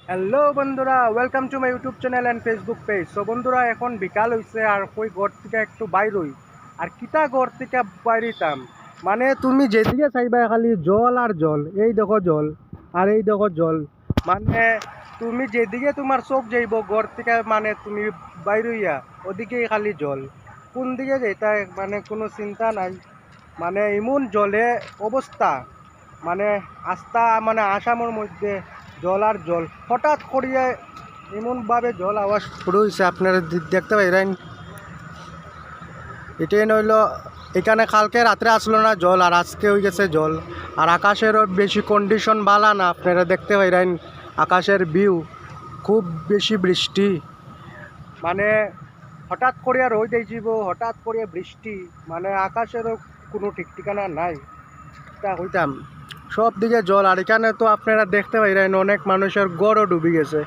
Hello বন্ধুরা, welcome to my YouTube channel and Facebook page. So বন্ধুরা, এখন বিকাল হয়েছে আর কই ঘর থেকে একটু বাইর হই। আর কিতা ঘর থেকে বাইরিতাম, মানে তুমি যেদিকে চাইবা খালি জল আর জল। এই দেখো জল, আর এই দেখো জল। মানে তুমি যেদিকে তোমার চোখ যাইব ঘর থেকে, মানে তুমি বাইর হইয়া ওদিকেই খালি জল। কোন দিকে যেটা মানে কোনো চিন্তা নাই। মানে এমন জলে অবস্থা, মানে মানে আসামের মধ্যে জল আর জল। হঠাৎ করিয়া এমনভাবে জল আওয়াজ শুরু হয়েছে, আপনারা দেখতে পাইলেন। এটাই নইল, এখানে কালকে রাত্রে আসলো না জল, আর আজকে হয়ে গেছে জল। আর আকাশেরও বেশি কন্ডিশন ভালো না, আপনারা দেখতে পাইলেন আকাশের ভিউ। খুব বেশি বৃষ্টি, মানে হঠাৎ করিয়া রোদ যাব, হঠাৎ করিয়া বৃষ্টি। মানে আকাশেরও কোনো ঠিক ঠিকানা নাই। তা হইতাম সব দিকে জল। আর এখানে তো আপনারা দেখতে পাইলেন অনেক মানুষের গড়ও ডুবে গেছে।